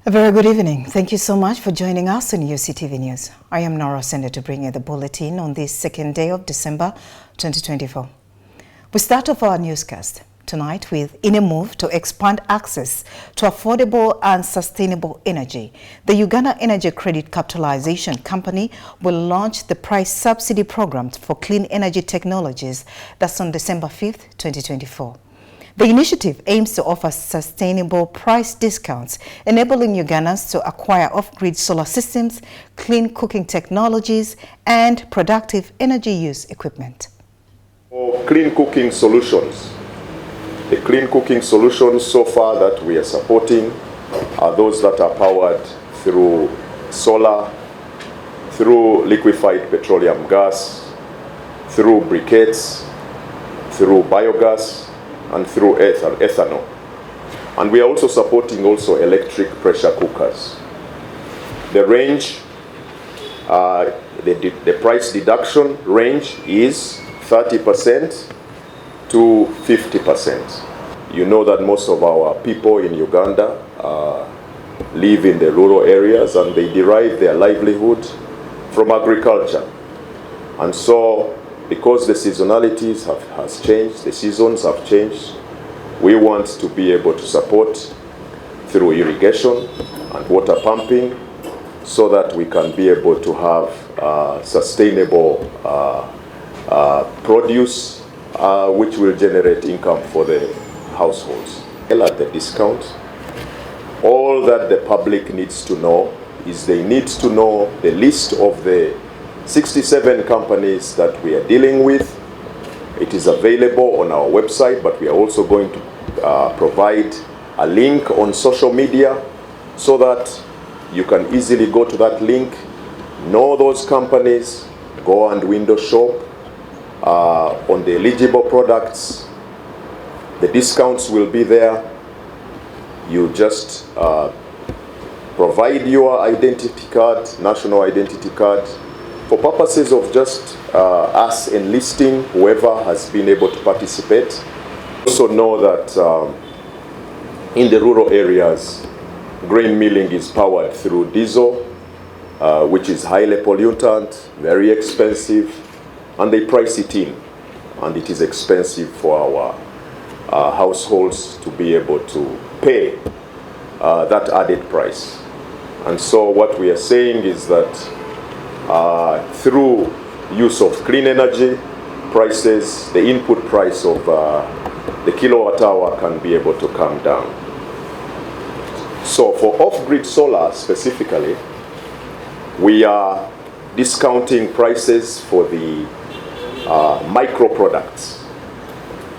A very good evening. Thank you so much for joining us on Uctv News. I am Nora Sender to bring you the bulletin on this second day of December 2024. We start off our newscast tonight with, in a move to expand access to affordable and sustainable energy, the Uganda Energy Credit Capitalization Company will launch the price subsidy program for clean energy technologies. That's on December 5th, 2024. The initiative aims to offer sustainable price discounts, enabling Ugandans to acquire off-grid solar systems, clean cooking technologies, and productive energy use equipment. For clean cooking solutions, the clean cooking solutions so far that we are supporting are those that are powered through solar, through liquefied petroleum gas, through briquettes, through biogas, and through ethanol. And we are also supporting electric pressure cookers. The range, the price deduction range is 30% to 50%. You know that most of our people in Uganda live in the rural areas and they derive their livelihood from agriculture. And so, because the seasonalities has changed, the seasons have changed, we want to be able to support through irrigation and water pumping so that we can be able to have sustainable produce which will generate income for the households. At the discount, all that the public needs to know is they need to know the list of the 67 companies that we are dealing with. It is available on our website, but we are also going to provide a link on social media so that you can easily go to that link, know those companies, go and window shop on the eligible products. The discounts will be there. You just provide your identity card, national identity card, for purposes of just us enlisting whoever has been able to participate. Also know that in the rural areas, grain milling is powered through diesel, which is highly pollutant, very expensive, and they price it in. And it is expensive for our households to be able to pay that added price. And so what we are saying is that through use of clean energy, prices, the input price of the kilowatt hour can be able to come down. So for off-grid solar specifically, we are discounting prices for the micro products.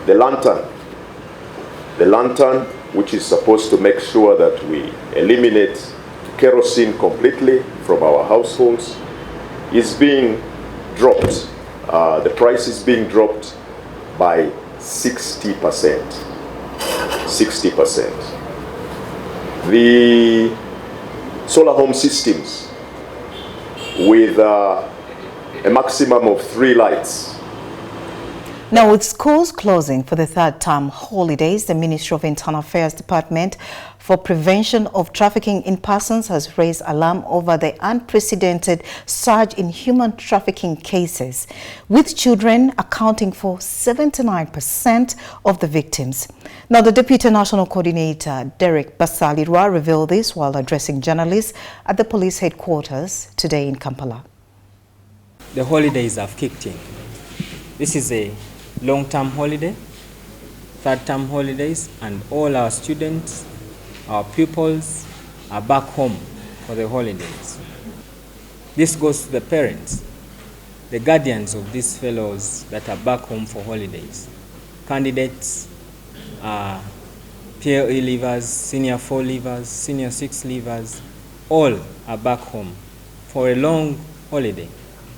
The lantern, which is supposed to make sure that we eliminate kerosene completely from our households, is being dropped. The price is being dropped by 60%. 60%. The solar home systems with a maximum of 3 lights. Now, with schools closing for the third-term holidays, the Ministry of Internal Affairs Department for Prevention of Trafficking in Persons has raised alarm over the unprecedented surge in human trafficking cases, with children accounting for 79% of the victims. Now, the Deputy National Coordinator, Derek Basalirwa, revealed this while addressing journalists at the police headquarters today in Kampala. The holidays have kicked in. This is a long-term holiday, third-term holidays, and all our students, our pupils are back home for the holidays. This goes to the parents, the guardians of these fellows that are back home for holidays. Candidates, PLE leavers, senior 4 leavers, senior 6 leavers, all are back home for a long holiday.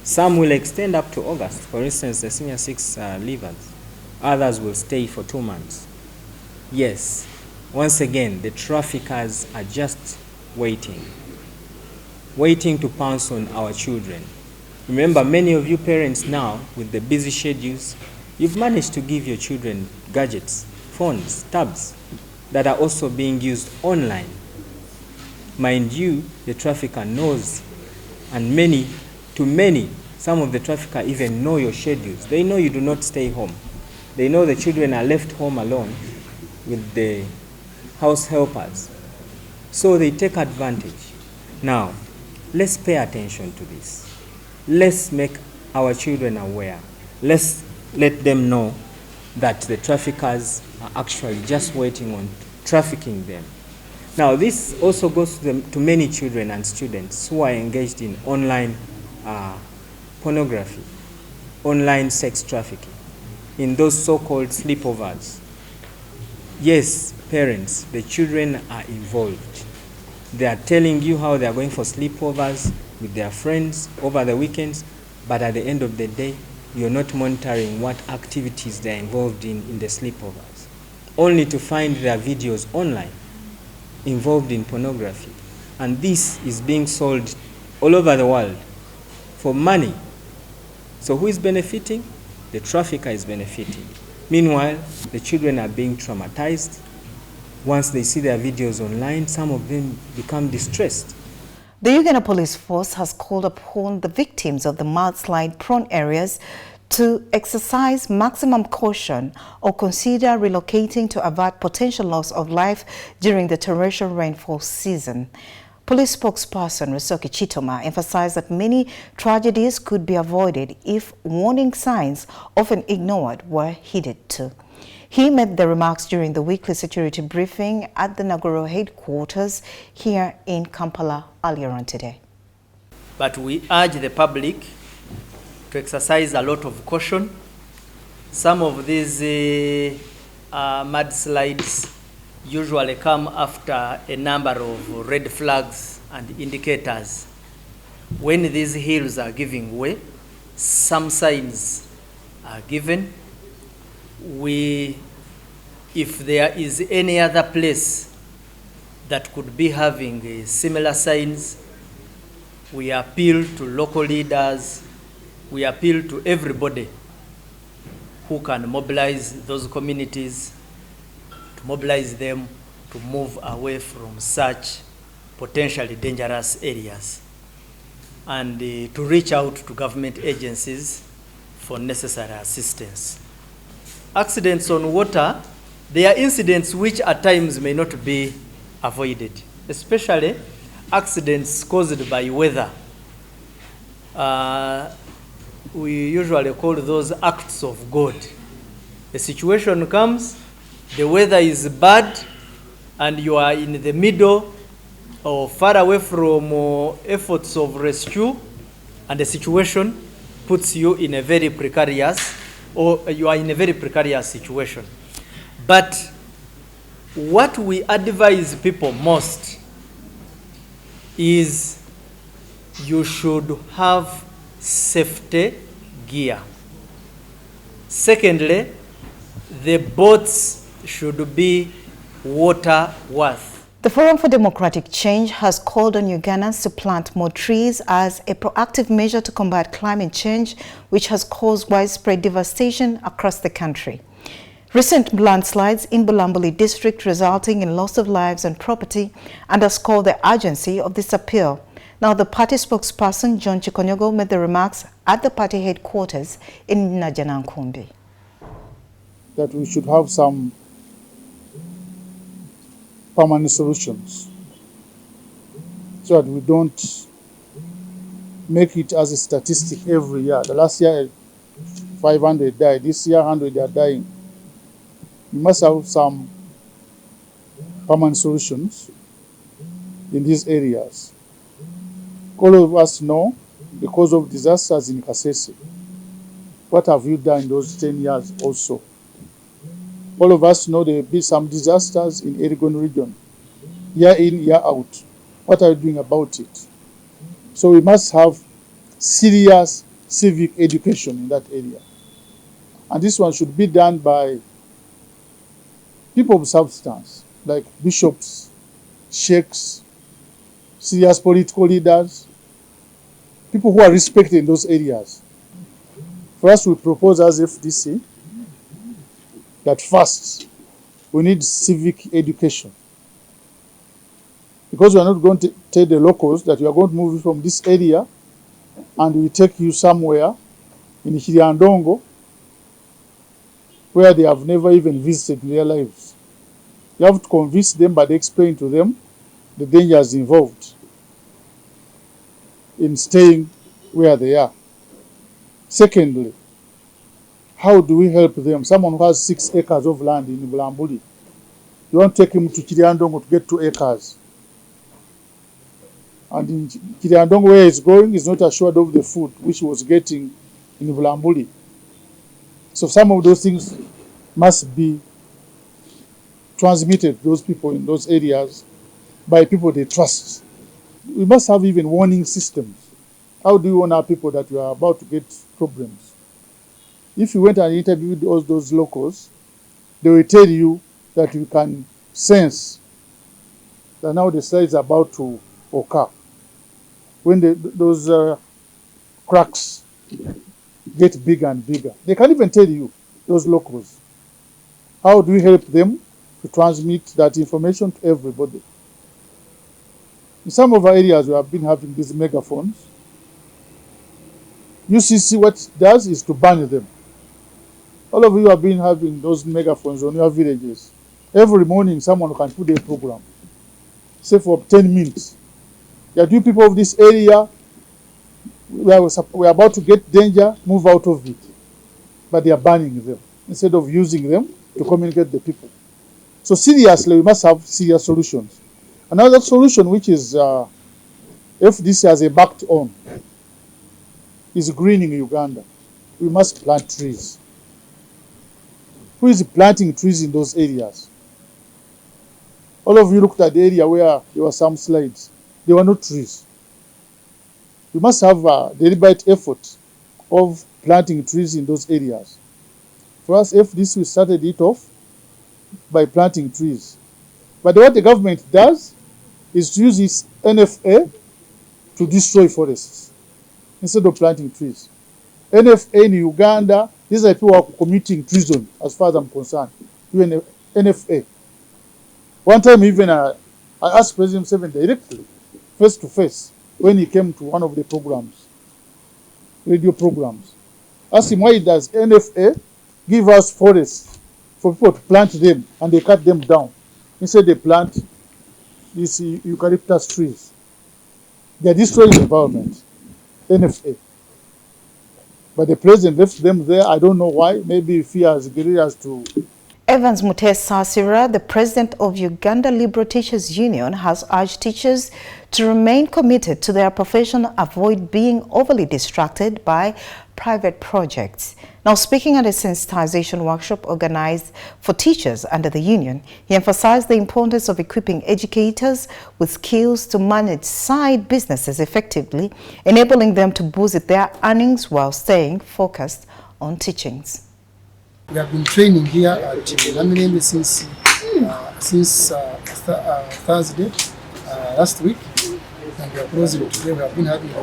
Some will extend up to August. For instance, the senior 6 leavers. Others will stay for 2 months. Yes, once again, the traffickers are just waiting to pounce on our children. Remember, many of you parents now, with the busy schedules, you've managed to give your children gadgets, phones, tabs, that are also being used online. Mind you, the trafficker knows, and some of the trafficker even know your schedules. They know you do not stay home. They know the children are left home alone with the house helpers. So they take advantage. Now, let's pay attention to this. Let's make our children aware. Let's let them know that the traffickers are actually just waiting on trafficking them. Now, this also goes to many children and students who are engaged in online pornography, online sex trafficking, in those so-called sleepovers. Yes, parents, the children are involved. They are telling you how they are going for sleepovers with their friends over the weekends, but at the end of the day, you're not monitoring what activities they're involved in the sleepovers, only to find their videos online involved in pornography. And this is being sold all over the world for money. So who is benefiting? The trafficker is benefiting. Meanwhile, the children are being traumatized. Once they see their videos online, some of them become distressed. The Uganda Police Force has called upon the victims of the mudslide-prone areas to exercise maximum caution or consider relocating to avert potential loss of life during the torrential rainfall season. Police spokesperson Rusoki Chitoma emphasized that many tragedies could be avoided if warning signs, often ignored, were heeded to. He made the remarks during the weekly security briefing at the Nagoro headquarters here in Kampala earlier on today. But we urge the public to exercise a lot of caution. Some of these mudslides usually come after a number of red flags and indicators. When these hills are giving way, some signs are given. If there is any other place that could be having similar signs, we appeal to local leaders, we appeal to everybody who can mobilize those communities, to mobilize them to move away from such potentially dangerous areas, and to reach out to government agencies for necessary assistance. Accidents on water, there are incidents which at times may not be avoided, especially accidents caused by weather. We usually call those acts of God. The situation comes, the weather is bad, and you are in the middle or far away from efforts of rescue, and the situation puts you in a very precarious, or you are in a very precarious situation. But what we advise people most is you should have safety gear. Secondly, the boats should be waterworthy. The Forum for Democratic Change has called on Ugandans to plant more trees as a proactive measure to combat climate change, which has caused widespread devastation across the country. Recent landslides in Bulambuli district resulting in loss of lives and property underscore the urgency of this appeal. Now, the party spokesperson, John Chikonyogo, made the remarks at the party headquarters in Najanankumbi. That we should have some permanent solutions so that we don't make it as a statistic every year. The last year, 500 died. This year, 100 are dying. We must have some permanent solutions in these areas. All of us know, because of disasters in Kasese, what have you done in those 10 years also? All of us know there will be some disasters in Erigon region, year in, year out. What are you doing about it? So we must have serious civic education in that area. And this one should be done by people of substance, like bishops, sheikhs, serious political leaders, people who are respected in those areas. For us, we propose as FDC that first, we need civic education. because we are not going to tell the locals that we are going to move you from this area and we take you somewhere in Hiriandongo where they have never even visited in their lives. You have to convince them by explaining to them the dangers involved in staying where they are. Secondly, how do we help them? Someone who has 6 acres of land in Bulambuli, you want to take him to Kiriandongo to get 2 acres. And in Kiriandongo, where he's going, is not assured of the food which he was getting in Bulambuli. So some of those things must be transmitted to those people in those areas by people they trust. We must have even warning systems. How do you warn our people that we are about to get problems? If you went and interviewed those locals, they will tell you that you can sense that now the slide is about to occur. When those cracks get bigger and bigger, they can even tell you, those locals. How do we help them to transmit that information to everybody? In some of our areas, we have been having these megaphones. UCC, what it does is to ban them. All of you have been having those megaphones on your villages. Every morning, someone can put a program, say for 10 minutes. There are two people of this area, we are about to get danger, move out of it. But they are banning them instead of using them to communicate the people. So seriously, we must have serious solutions. Another solution, which is, if this has a backed on, is greening Uganda. We must plant trees. Who is planting trees in those areas? All of you looked at the area where there were some slides. There were no trees. We must have a deliberate effort of planting trees in those areas. For us, if this we started it off by planting trees. But what the government does is to use its NFA to destroy forests instead of planting trees. NFA in Uganda, these are people who are committing treason, as far as I'm concerned. Even NFA. One time even I asked President Museveni directly, face to face, when he came to one of the programs, radio programs. Asked him, why does NFA give us forests for people to plant them and they cut them down? Instead they plant these eucalyptus trees. They are destroying the environment, NFA. But the president left them there. I don't know why. Maybe he fears guerrillas to... Evans Mutesa Asira, the president of Uganda Liberal Teachers Union, has urged teachers to remain committed to their profession, avoid being overly distracted by private projects. Now, speaking at a sensitization workshop organized for teachers under the union, he emphasized the importance of equipping educators with skills to manage side businesses effectively, enabling them to boost their earnings while staying focused on teachings. We have been training here at Lamineme since Thursday last week, and we are closing today. We have been having the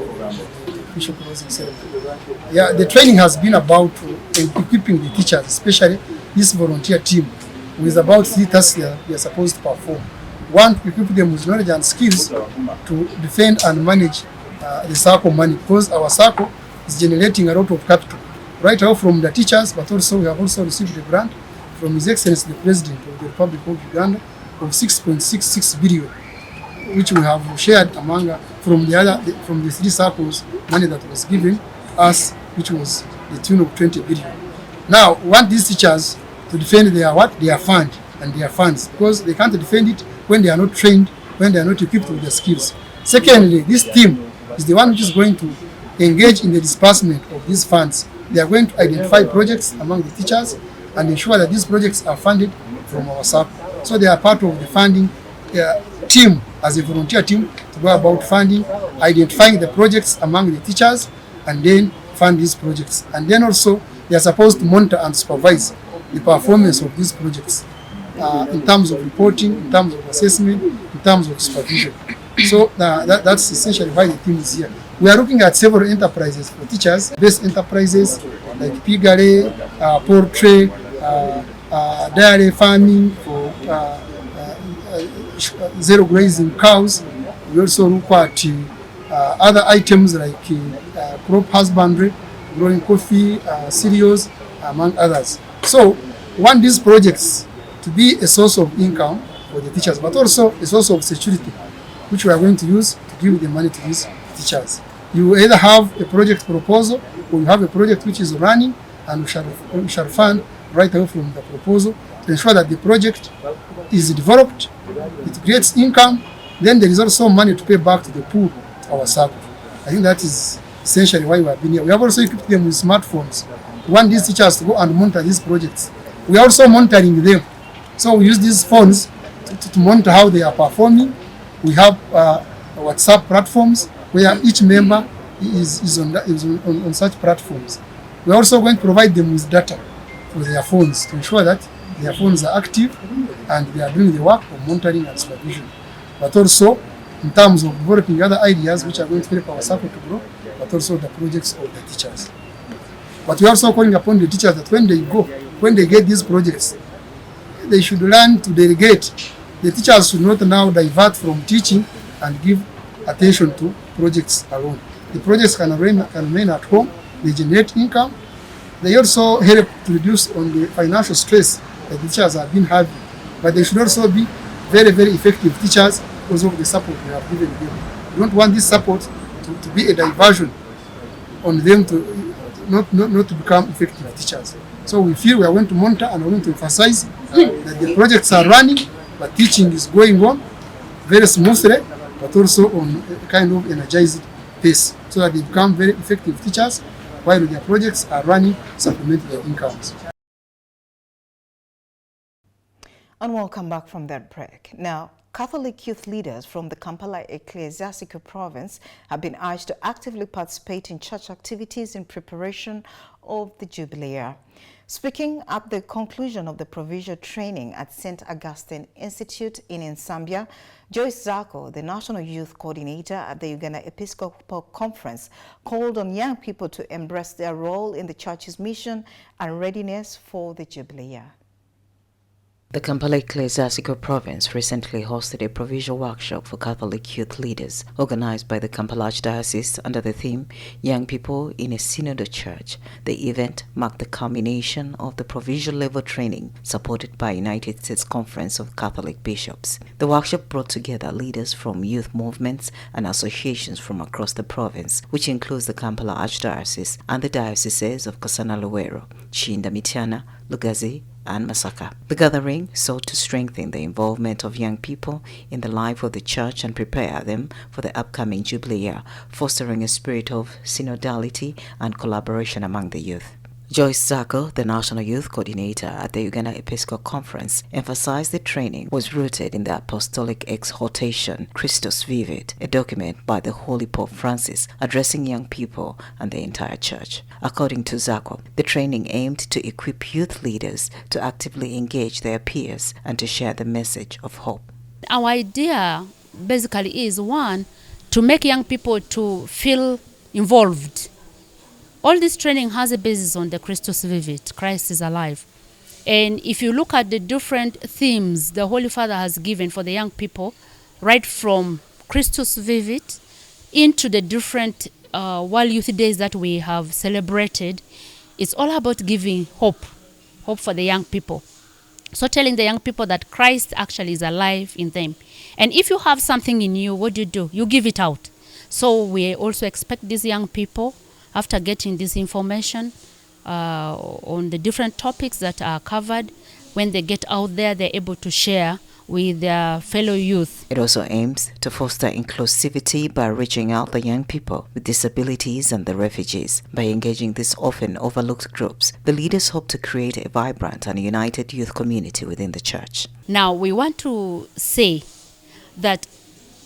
official closing ceremony. Yeah, the training has been about equipping the teachers, especially this volunteer team, with about 3 tasks they are supposed to perform. One, to equip them with knowledge and skills to defend and manage the circle money, because our circle is generating a lot of capital. Right out from the teachers, but also we have also received a grant from His Excellency the President of the Republic of Uganda of 6.66 billion, which we have shared among from the 3 circles money that was given us, which was the tune of 20 billion. Now, we want these teachers to defend their fund and their funds, because they can't defend it when they are not trained, when they are not equipped with the skills. Secondly, this team is the one which is going to engage in the disbursement of these funds. They are going to identify projects among the teachers and ensure that these projects are funded from our circle. So they are part of the funding team, as a volunteer team, to go about funding, identifying the projects among the teachers, and then fund these projects. And then also they are supposed to monitor and supervise the performance of these projects in terms of reporting, in terms of assessment, in terms of supervision. So that's essentially why the team is here. We are looking at several enterprises for teachers, best enterprises like piggery, poultry, dairy farming, for zero grazing cows. We also look at other items like crop husbandry, growing coffee, cereals, among others. So we want these projects to be a source of income for the teachers, but also a source of security, which we are going to use to give the money to these teachers. You either have a project proposal or you have a project which is running, and we shall fund right away from the proposal to ensure that the project is developed, it creates income, then there is also money to pay back to the pool, our circle. I think that is essentially why we have been here. We have also equipped them with smartphones. We want these teachers to go and monitor these projects. We are also monitoring them. So we use these phones to monitor how they are performing. We have WhatsApp platforms where each member is on such platforms. We're also going to provide them with data for their phones to ensure that their phones are active and they are doing the work of monitoring and supervision. But also in terms of developing other ideas which are going to help our circle to grow, but also the projects of the teachers. But we're also calling upon the teachers that when they get these projects, they should learn to delegate. The teachers should not now divert from teaching and give attention to projects alone. The projects can remain at home, they generate income, they also help to reduce on the financial stress that the teachers have been having. But they should also be very, very effective teachers because of the support we have given them. We don't want this support to be a diversion on them to not to become effective teachers. So we feel we are going to monitor and we are going to emphasize that the projects are running, but teaching is going on very smoothly, but also on a kind of energized pace, so that they become very effective teachers while their projects are running, supplement their incomes. And welcome back from that break. Now, Catholic youth leaders from the Kampala Ecclesiastical Province have been urged to actively participate in church activities in preparation of the Jubilee year. Speaking at the conclusion of the provincial training at St. Augustine Institute in Nsambia, Joyce Zako, the National Youth Coordinator at the Uganda Episcopal Conference, called on young people to embrace their role in the church's mission and readiness for the Jubilee year. The Kampala Ecclesiastical Province recently hosted a provincial workshop for Catholic youth leaders organized by the Kampala Archdiocese under the theme Young People in a Synodal Church. The event marked the culmination of the provincial level training supported by United States Conference of Catholic Bishops. The workshop brought together leaders from youth movements and associations from across the province, which includes the Kampala Archdiocese and the dioceses of Kasana Luwero, Chinda Mityana, Lugazi, and Masaka. The gathering sought to strengthen the involvement of young people in the life of the church and prepare them for the upcoming Jubilee year, fostering a spirit of synodality and collaboration among the youth. Joyce Zako, the National Youth Coordinator at the Uganda Episcopal Conference, emphasized the training was rooted in the apostolic exhortation Christus Vivit, a document by the Holy Pope Francis addressing young people and the entire church. According to Zako, the training aimed to equip youth leaders to actively engage their peers and to share the message of hope. Our idea basically is, one, to make young people to feel involved. All this training has a basis on the Christus Vivit, Christ is alive. And if you look at the different themes the Holy Father has given for the young people, right from Christus Vivit into the different World Youth Days that we have celebrated, it's all about giving hope for the young people. So telling the young people that Christ actually is alive in them. And if you have something in you, what do? You give it out. So we also expect these young people, after getting this information on the different topics that are covered, when they get out there, they're able to share with their fellow youth. It also aims to foster inclusivity by reaching out the young people with disabilities and the refugees. By engaging these often overlooked groups, the leaders hope to create a vibrant and united youth community within the church. Now, we want to say that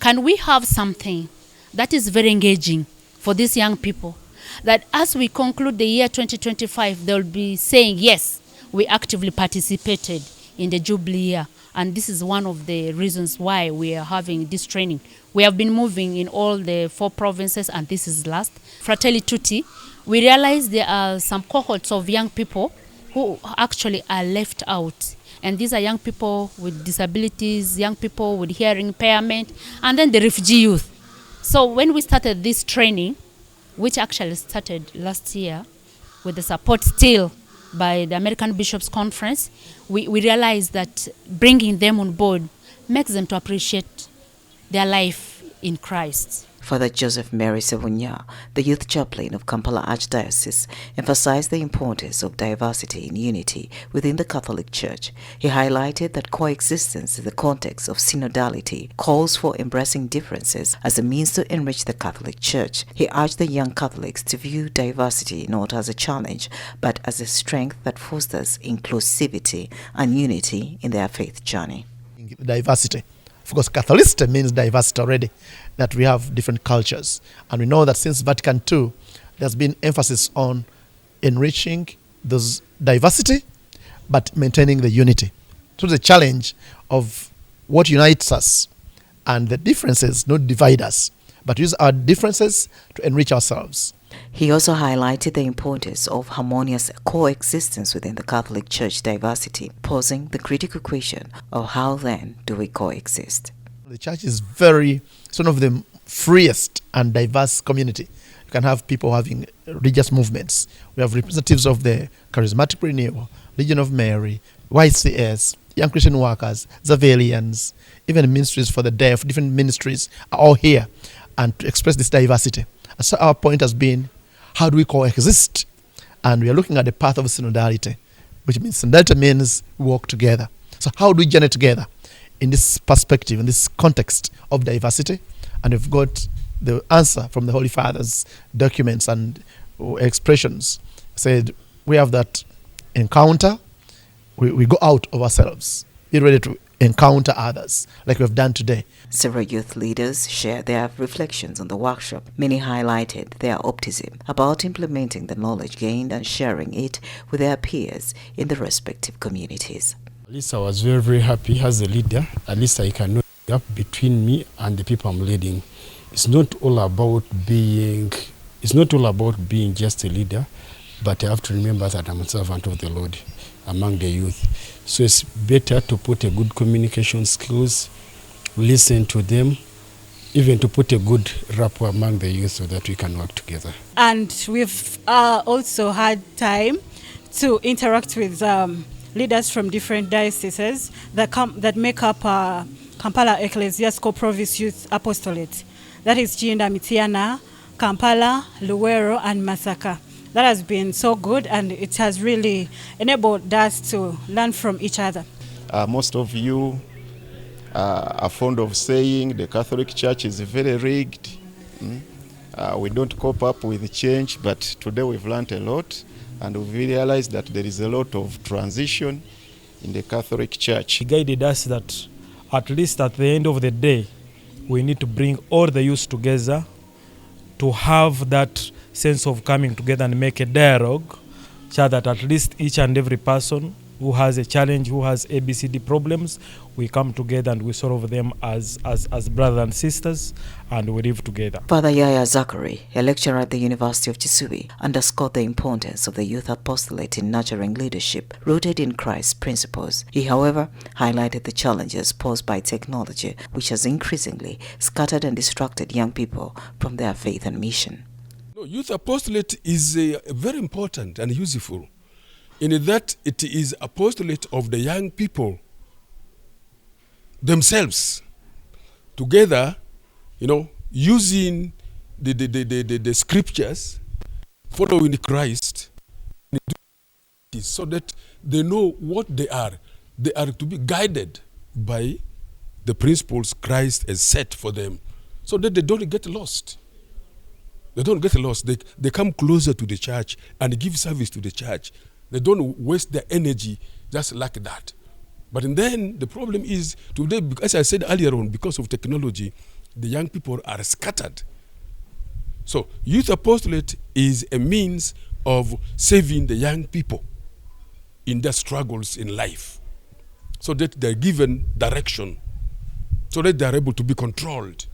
can we have something that is very engaging for these young people, that as we conclude the year 2025, they'll be saying, yes, we actively participated in the Jubilee year. And this is one of the reasons why we are having this training. We have been moving in all the 4 provinces, and this is last. Fratelli Tutti, we realize there are some cohorts of young people who actually are left out. And these are young people with disabilities, young people with hearing impairment, and then the refugee youth. So when we started this training, which actually started last year with the support still by the American Bishops Conference, we realized that bringing them on board makes them to appreciate their life in Christ. Father Joseph Mary Sevunya, the youth chaplain of Kampala Archdiocese, emphasized the importance of diversity and unity within the Catholic Church. He highlighted that coexistence in the context of synodality calls for embracing differences as a means to enrich the Catholic Church. He urged the young Catholics to view diversity not as a challenge, but as a strength that fosters inclusivity and unity in their faith journey. Diversity. Of course, Catholicity means diversity already, that we have different cultures. And we know that since Vatican II, there's been emphasis on enriching those diversity, but maintaining the unity. So the challenge of what unites us and the differences not divide us, but use our differences to enrich ourselves. He also highlighted the importance of harmonious coexistence within the Catholic Church diversity, posing the critical question of how then do we coexist. The church is it's one of the freest and diverse community. You can have people having religious movements. We have representatives of the Charismatic Renewal, Legion of Mary, YCS, Young Christian Workers, Zavelians, even ministries for the deaf, different ministries are all here and to express this diversity. And so our point has been, how do we coexist? And we are looking at the path of synodality, which means synodality means we walk together. So how do we journey together in this perspective, in this context of diversity? And we've got the answer from the Holy Father's documents and expressions. Said, we have that encounter, we go out of ourselves, be ready to encounter others like we've done today. Several youth leaders shared their reflections on the workshop. Many highlighted their optimism about implementing the knowledge gained and sharing it with their peers in the respective communities. At least I was very, very happy as a leader. At least I can know the gap between me and the people I'm leading. It's not all about being just a leader, but I have to remember that I'm a servant of the Lord among the youth. So it's better to put a good communication skills, listen to them, even to put a good rapport among the youth so that we can work together. And we've also had time to interact with leaders from different dioceses that make up Kampala Ecclesiastical Province Youth Apostolate. That is Jinda, Mitiana, Kampala, Luwero, and Masaka. That has been so good, and it has really enabled us to learn from each other. Most of you are fond of saying the Catholic Church is very rigged. We don't cope up with change, but today we've learned a lot, and we've realized that there is a lot of transition in the Catholic Church. He guided us that at least at the end of the day, we need to bring all the youth together to have that sense of coming together and make a dialogue, so that at least each and every person who has a challenge, who has ABCD problems, we come together and we solve them as brothers and sisters, and we live together. Father Yaya Zachary, a lecturer at the University of Kisubi, underscored the importance of the youth apostolate in nurturing leadership rooted in Christ's principles. He, however, highlighted the challenges posed by technology, which has increasingly scattered and distracted young people from their faith and mission. Youth apostolate is very important and useful in that it is apostolate of the young people themselves together, using the scriptures, following Christ, so that they know what they are. They are to be guided by the principles Christ has set for them, so that they don't get lost. They don't get lost. They come closer to the church and give service to the church. They don't waste their energy just like that. But then the problem is today, as I said earlier on, because of technology, the young people are scattered. So youth apostolate is a means of saving the young people in their struggles in life, so that they're given direction, so that they're able to be controlled.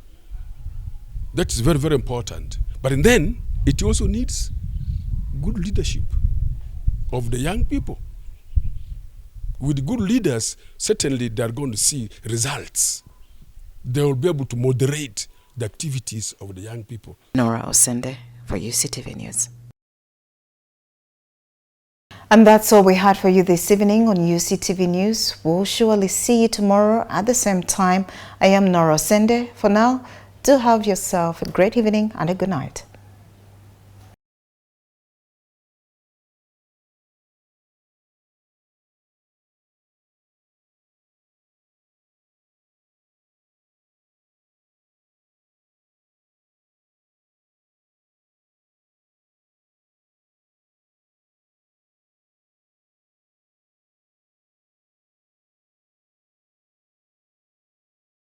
That is very, very important. But then it also needs good leadership of the young people with good leaders, certainly they're going to see results. They will be able to moderate the activities of the young people. Nora Osende for UCTV News. And that's all we had for you this evening on UCTV News. We'll surely see you tomorrow at the same time. I am Nora Osende. For now, do have yourself a great evening and a good night.